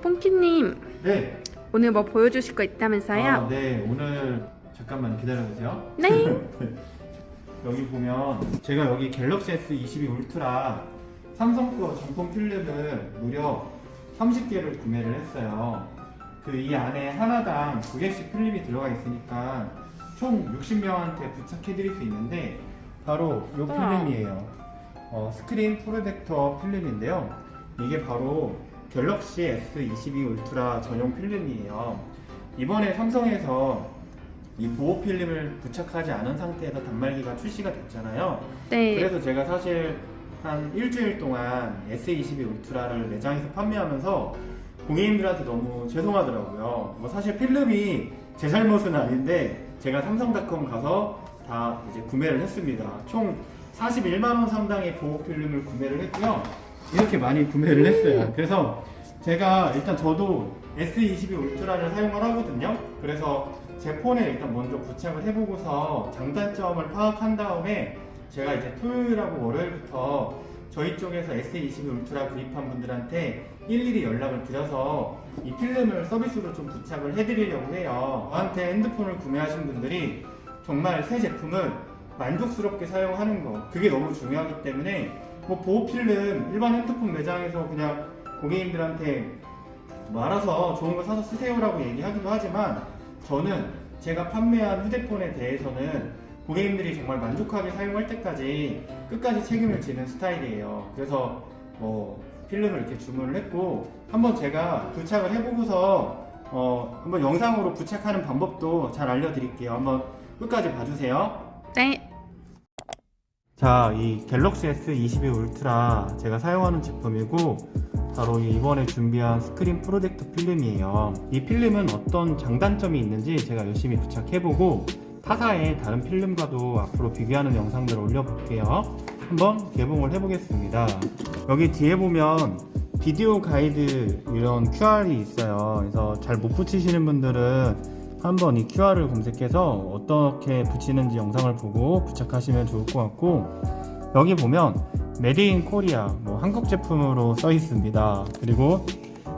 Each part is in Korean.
뽕키님, 네. 오늘 뭐 보여주실 거 있다면서요? 네. 오늘 잠깐만 기다려보세요. 네. 여기 보면 제가 여기 갤럭시 S22 울트라 삼성 거 정품 필름을 무려 30개를 구매를 했어요. 이 안에 하나당 2개씩 필름이 들어가 있으니까 총 60명한테 부착해 드릴 수 있는데 바로 이 필름이에요. 스크린 프로젝터 필름인데요. 이게 바로 갤럭시 S22 울트라 전용 필름이에요. 이번에 삼성에서 이 보호 필름을 부착하지 않은 상태에서 단말기가 출시가 됐잖아요. 네. 그래서 제가 사실 한 일주일 동안 S22 울트라를 매장에서 판매하면서 고객님들한테 너무 죄송하더라고요. 사실 필름이 제 잘못은 아닌데 제가 삼성닷컴 가서 다 이제 구매를 했습니다. 총 41만원 상당의 보호 필름을 구매를 했고요. 이렇게 많이 구매를 했어요. 그래서 제가 일단 저도 S22 울트라를 사용을 하거든요. 그래서 제 폰에 일단 먼저 부착을 해보고서 장단점을 파악한 다음에 제가 이제 토요일하고 월요일부터 저희 쪽에서 S22 울트라 구입한 분들한테 일일이 연락을 드려서 이 필름을 서비스로 좀 부착을 해드리려고 해요. 저한테 핸드폰을 구매하신 분들이 정말 새 제품을 만족스럽게 사용하는 거, 그게 너무 중요하기 때문에 보호 필름 일반 핸드폰 매장에서 그냥 고객님들한테 알아서 좋은 거 사서 쓰세요라고 얘기하기도 하지만 저는 제가 판매한 휴대폰에 대해서는 고객님들이 정말 만족하게 사용할 때까지 끝까지 책임을 지는 스타일이에요. 그래서 필름을 이렇게 주문을 했고 한번 제가 부착을 해보고서 한번 영상으로 부착하는 방법도 잘 알려드릴게요. 한번 끝까지 봐주세요. 네. 자, 이 갤럭시 S22 울트라 제가 사용하는 제품이고 바로 이번에 준비한 스크린 프로젝터 필름이에요. 이 필름은 어떤 장단점이 있는지 제가 열심히 부착해보고 타사의 다른 필름과도 앞으로 비교하는 영상들을 올려볼게요. 한번 개봉을 해보겠습니다. 여기 뒤에 보면 비디오 가이드 이런 QR이 있어요. 그래서 잘 못 붙이시는 분들은 한번 이 QR을 검색해서 어떻게 붙이는지 영상을 보고 부착하시면 좋을 것 같고, 여기 보면 메드 인 코리아, 한국 제품으로 써 있습니다. 그리고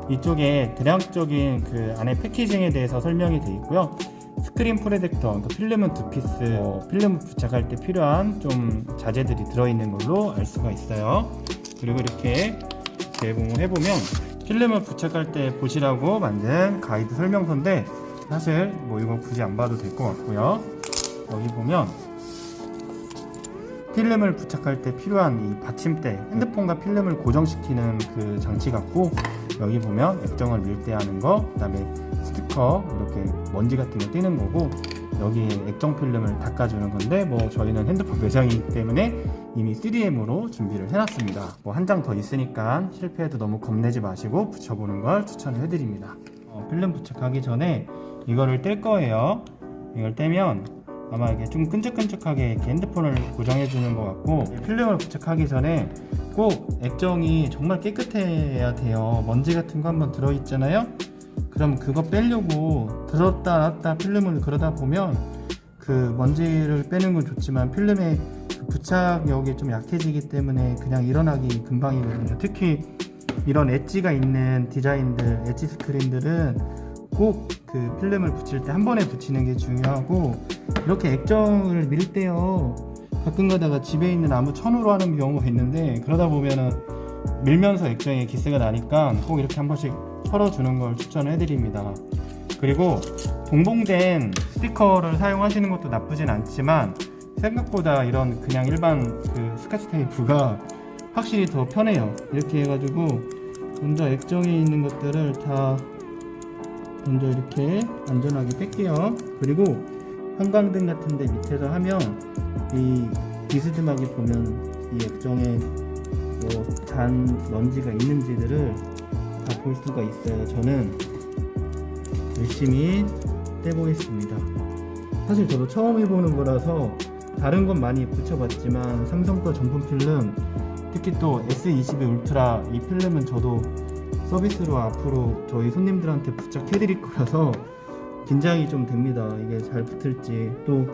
이쪽에 대략적인 그 안에 패키징에 대해서 설명이 되어 있고요. 스크린 프로젝터, 필름은 2피스, 필름 부착할 때 필요한 좀 자재들이 들어있는 걸로 알 수가 있어요. 그리고 이렇게 개봉을 해보면 필름을 부착할 때 보시라고 만든 가이드 설명서인데 사실 이거 굳이 안 봐도 될 것 같고요. 여기 보면 필름을 부착할 때 필요한 이 받침대, 핸드폰과 필름을 고정시키는 그 장치 같고, 여기 보면 액정을 밀대하는 거, 그 다음에 스티커 이렇게 먼지 같은 거 띄는 거고, 여기 액정 필름을 닦아주는 건데 저희는 핸드폰 매장이기 때문에 이미 3M으로 준비를 해놨습니다. 한 장 더 있으니까 실패해도 너무 겁내지 마시고 붙여보는 걸 추천을 해드립니다. 필름 부착하기 전에 이거를 뗄 거예요. 이걸 떼면 아마 이게 좀 끈적끈적하게 이렇게 핸드폰을 고정해 주는 것 같고, 필름을 부착하기 전에 꼭 액정이 정말 깨끗해야 돼요. 먼지 같은 거 한번 들어있잖아요. 그럼 그거 빼려고 들었다 놨다 필름을 그러다 보면 그 먼지를 빼는 건 좋지만 필름의 부착력이 좀 약해지기 때문에 그냥 일어나기 금방이거든요. 특히 이런 엣지가 있는 디자인들, 엣지 스크린들은 꼭 그 필름을 붙일 때 한 번에 붙이는 게 중요하고, 이렇게 액정을 밀 때요 가끔 가다가 집에 있는 아무 천으로 하는 경우가 있는데 그러다 보면은 밀면서 액정에 기스가 나니까 꼭 이렇게 한 번씩 털어주는 걸 추천을 해드립니다. 그리고 동봉된 스티커를 사용하시는 것도 나쁘진 않지만 생각보다 이런 그냥 일반 그 스카치 테이프가 확실히 더 편해요. 이렇게 해가지고 먼저 액정에 있는 것들을 다 먼저 이렇게 안전하게 뺄게요. 그리고 형광등 같은데 밑에서 하면 이 비스듬하게 보면 이 액정에 잔 먼지가 있는지들을 다 볼 수가 있어요. 저는 열심히 떼보겠습니다. 사실 저도 처음 해보는 거라서 다른 건 많이 붙여봤지만 삼성 거 정품 필름, 특히 또 S22 울트라 이 필름은 저도 서비스로 앞으로 저희 손님들한테 부착해드릴 거라서 긴장이 좀 됩니다. 이게 잘 붙을지, 또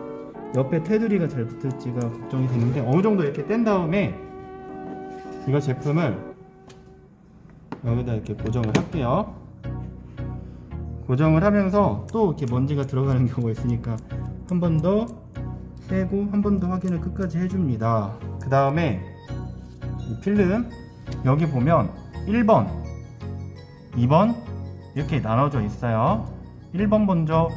옆에 테두리가 잘 붙을지가 걱정이 되는데 어느 정도 이렇게 뗀 다음에 이거 제품을 여기다 이렇게 고정을 할게요. 고정을 하면서 또 이렇게 먼지가 들어가는 경우가 있으니까 한 번 더 떼고 한 번 더 확인을 끝까지 해줍니다. 그 다음에 이 필름 여기 보면 1번, 2번 이렇게 나눠져 있어요. 1번 먼저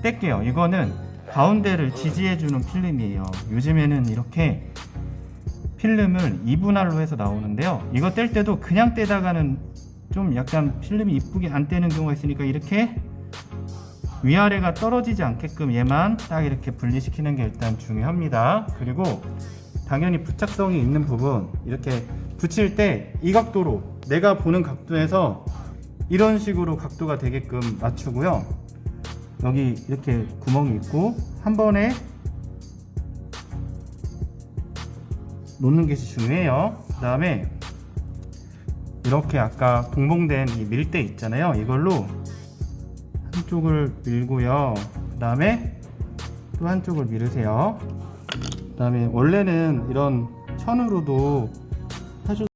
뗄게요. 이거는 가운데를 지지해주는 필름이에요. 요즘에는 이렇게 필름을 2분할로 해서 나오는데요. 이거 뗄 때도 그냥 떼다가는 좀 약간 필름이 이쁘게 안 떼는 경우가 있으니까 이렇게 위아래가 떨어지지 않게끔 얘만 딱 이렇게 분리시키는 게 일단 중요합니다. 그리고 당연히 부착성이 있는 부분 이렇게 붙일 때 이 각도로 내가 보는 각도에서 이런 식으로 각도가 되게끔 맞추고요. 여기 이렇게 구멍이 있고 한 번에 놓는 것이 중요해요. 그 다음에 이렇게 아까 동봉된 이 밀대 있잖아요. 이걸로 한쪽을 밀고요. 그 다음에 또 한쪽을 밀으세요. 그 다음에 원래는 이런 천으로도 하셔도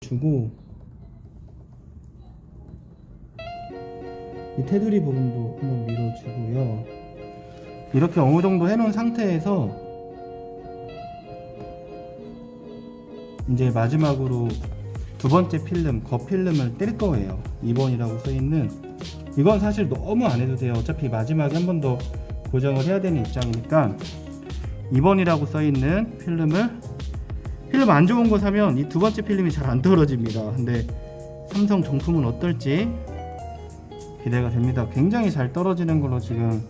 주고 이 테두리 부분도 한번 밀어주고요. 이렇게 어느 정도 해놓은 상태에서 이제 마지막으로 두 번째 필름, 겉필름을 뗄 거예요. 2번이라고 써있는 이건 사실 너무 안 해도 돼요. 어차피 마지막에 한 번 더 고정을 해야 되는 입장이니까 2번이라고 써있는 필름 안 좋은 거 사면 이 두 번째 필름이 잘 안 떨어집니다. 근데 삼성 정품은 어떨지 기대가 됩니다. 굉장히 잘 떨어지는 걸로 지금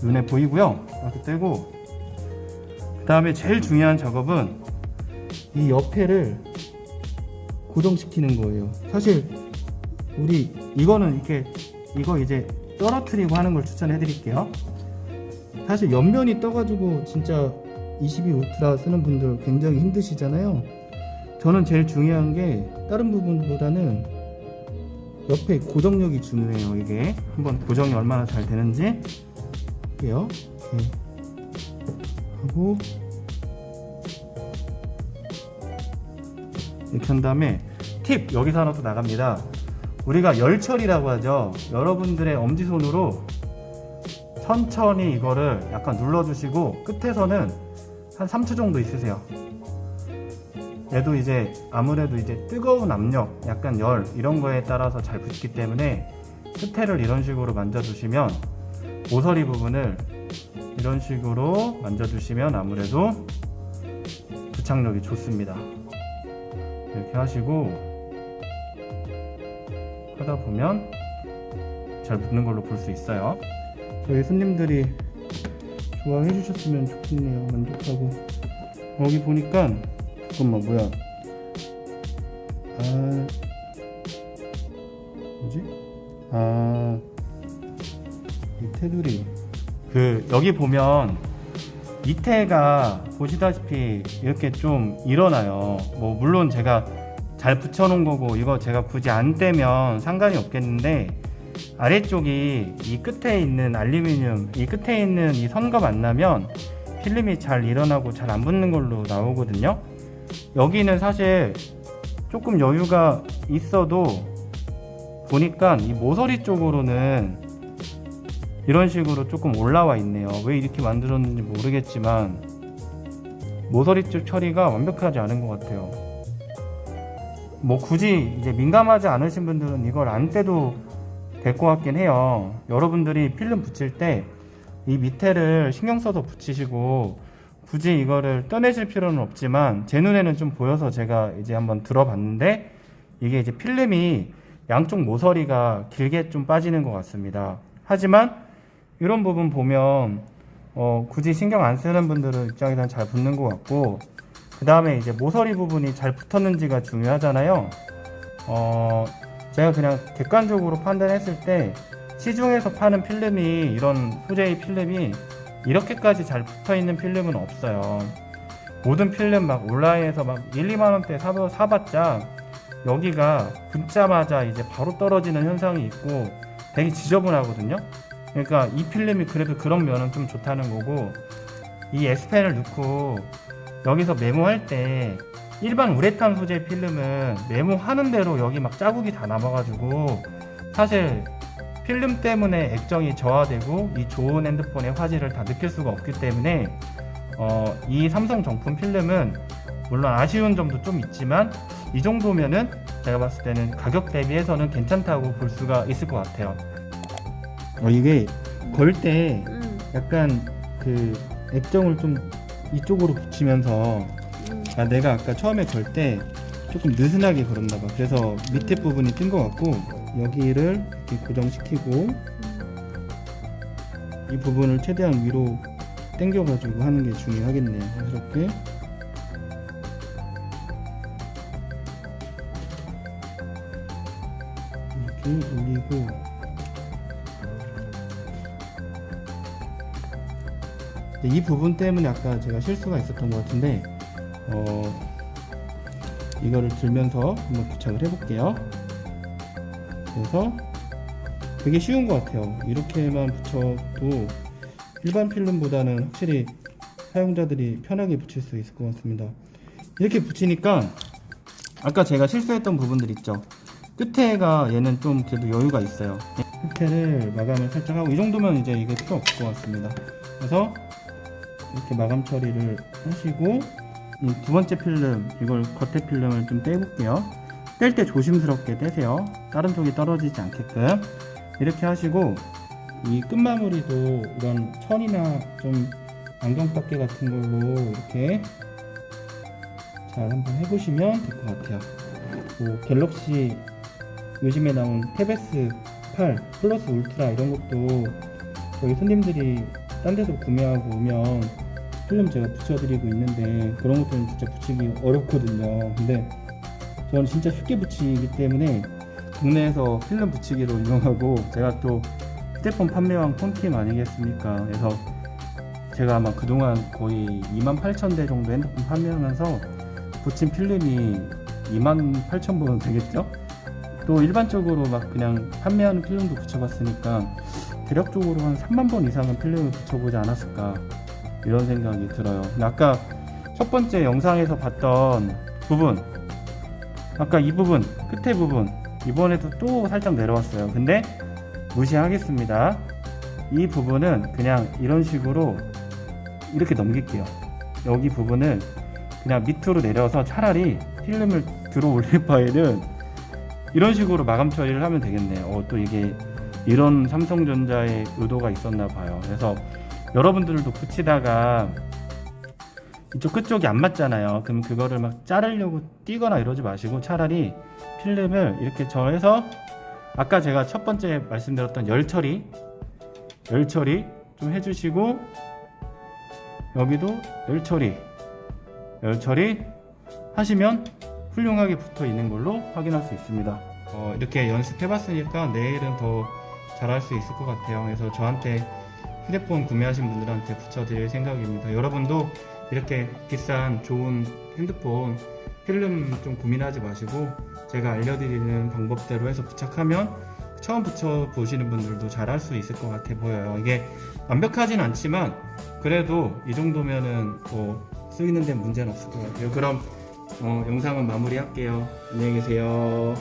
눈에 보이고요. 이렇게 떼고 그 다음에 제일 중요한 작업은 이 옆에를 고정시키는 거예요. 사실 우리 이거는 이렇게 이거 이제 떨어뜨리고 하는 걸 추천해 드릴게요. 사실 옆면이 떠가지고 진짜 22 울트라 쓰는 분들 굉장히 힘드시잖아요. 저는 제일 중요한 게 다른 부분보다는 옆에 고정력이 중요해요. 이게 한번 고정이 얼마나 잘 되는지 할게요. 이렇게 하고 이렇게 한 다음에 팁 여기서 하나 또 나갑니다. 우리가 열처리라고 하죠. 여러분들의 엄지손으로 천천히 이거를 약간 눌러주시고 끝에서는 한 3초 정도 있으세요. 얘도 이제 아무래도 이제 뜨거운 압력, 약간 열 이런 거에 따라서 잘 붙기 때문에 끝에를 이런 식으로 만져주시면 모서리 부분을 이런 식으로 만져주시면 아무래도 부착력이 좋습니다. 이렇게 하시고 하다 보면 잘 붙는 걸로 볼 수 있어요. 저희 손님들이 좋아해 주셨으면 좋겠네요. 만족하고. 여기 보니까 잠깐만 뭐야, 뭐지? 이 테두리 여기 보면 밑에가 보시다시피 이렇게 좀 일어나요. 뭐 물론 제가 잘 붙여놓은 거고 이거 제가 굳이 안 떼면 상관이 없겠는데, 아래쪽이 이 끝에 있는 알루미늄, 이 끝에 있는 이 선과 만나면 필름이 잘 일어나고 잘 안 붙는 걸로 나오거든요. 여기는 사실 조금 여유가 있어도 보니까 이 모서리 쪽으로는 이런 식으로 조금 올라와 있네요. 왜 이렇게 만들었는지 모르겠지만 모서리 쪽 처리가 완벽하지 않은 것 같아요. 뭐 굳이 이제 민감하지 않으신 분들은 이걸 안 떼도 될 것 같긴 해요. 여러분들이 필름 붙일 때 이 밑에를 신경 써서 붙이시고 굳이 이거를 떼내실 필요는 없지만, 제 눈에는 좀 보여서 제가 이제 한번 들어봤는데 이게 이제 필름이 양쪽 모서리가 길게 좀 빠지는 것 같습니다. 하지만 이런 부분 보면 굳이 신경 안 쓰는 분들은 입장에서는 잘 붙는 것 같고, 그 다음에 이제 모서리 부분이 잘 붙었는지가 중요하잖아요. 제가 그냥 객관적으로 판단했을 때 시중에서 파는 필름이, 이런 소재의 필름이 이렇게까지 잘 붙어있는 필름은 없어요. 모든 필름 막 온라인에서 막 1, 2만원대 사봤자 여기가 붙자마자 이제 바로 떨어지는 현상이 있고 되게 지저분하거든요. 그러니까 이 필름이 그래도 그런 면은 좀 좋다는 거고, 이 S펜을 넣고 여기서 메모할 때 일반 우레탄 소재 필름은 메모하는 대로 여기 막 자국이 다 남아가지고 사실 필름 때문에 액정이 저하되고 이 좋은 핸드폰의 화질을 다 느낄 수가 없기 때문에 이 삼성 정품 필름은 물론 아쉬운 점도 좀 있지만 이 정도면은 제가 봤을 때는 가격 대비해서는 괜찮다고 볼 수가 있을 것 같아요. 이게 걸 때 약간 그 액정을 좀 이쪽으로 붙이면서 내가 아까 처음에 걸 때 조금 느슨하게 걸었나 봐. 그래서 밑에 부분이 뜬 것 같고, 여기를 이렇게 고정시키고 이 부분을 최대한 위로 당겨 가지고 하는 게 중요하겠네요. 이렇게 올리고, 이 부분 때문에 아까 제가 실수가 있었던 것 같은데 이거를 들면서 한번 부착을 해볼게요. 그래서 되게 쉬운 것 같아요. 이렇게만 붙여도 일반 필름보다는 확실히 사용자들이 편하게 붙일 수 있을 것 같습니다. 이렇게 붙이니까 아까 제가 실수했던 부분들 있죠. 끝에가 얘는 좀 그래도 여유가 있어요. 끝에를 마감을 살짝 하고, 이 정도면 이제 이게 필요 없을 것 같습니다. 그래서 이렇게 마감 처리를 하시고, 이 두 번째 필름, 이걸 겉에 필름을 좀 떼볼게요. 뗄 때 조심스럽게 떼세요. 다른 쪽이 떨어지지 않게끔. 이렇게 하시고, 이 끝마무리도 이런 천이나 좀 안경받개 같은 걸로 이렇게 잘 한번 해보시면 될 것 같아요. 뭐 갤럭시 요즘에 나온 탭 S8 플러스 울트라 이런 것도 저희 손님들이 딴 데서 구매하고 오면 필름 제가 붙여드리고 있는데, 그런 것들은 진짜 붙이기 어렵거든요. 근데 저는 진짜 쉽게 붙이기 때문에 국내에서 필름 붙이기로 유명하고, 제가 또 휴대폰 판매왕 폰팀 아니겠습니까? 그래서 제가 아마 그동안 거의 28,000대 정도 핸드폰 판매하면서 붙인 필름이 28,000번 되겠죠? 또 일반적으로 막 그냥 판매하는 필름도 붙여봤으니까 대략적으로 한 3만 번 이상은 필름을 붙여보지 않았을까, 이런 생각이 들어요. 아까 첫 번째 영상에서 봤던 부분, 아까 이 부분, 끝에 부분, 이번에도 또 살짝 내려왔어요. 근데 무시하겠습니다. 이 부분은 그냥 이런 식으로 이렇게 넘길게요. 여기 부분을 그냥 밑으로 내려서 차라리 필름을 들어 올릴 바에는 이런 식으로 마감 처리를 하면 되겠네요. 또 이게 이런 삼성전자의 의도가 있었나 봐요. 그래서 여러분들도 붙이다가 이쪽 끝쪽이 안 맞잖아요. 그럼 그거를 막 자르려고 띄거나 이러지 마시고 차라리 필름을 이렇게 저어서 아까 제가 첫 번째 말씀드렸던 열 처리 좀 해주시고, 여기도 열 처리 하시면 훌륭하게 붙어 있는 걸로 확인할 수 있습니다. 이렇게 연습해 봤으니까 내일은 더 잘할 수 있을 것 같아요. 그래서 저한테 휴대폰 구매하신 분들한테 붙여드릴 생각입니다. 여러분도 이렇게 비싼 좋은 핸드폰 필름 좀 고민하지 마시고 제가 알려드리는 방법대로 해서 부착하면 처음 붙여보시는 분들도 잘할 수 있을 것 같아 보여요. 이게 완벽하진 않지만 그래도 이 정도면은 쓰이는 데 문제는 없을 것 같아요. 그럼 영상은 마무리할게요. 안녕히 계세요.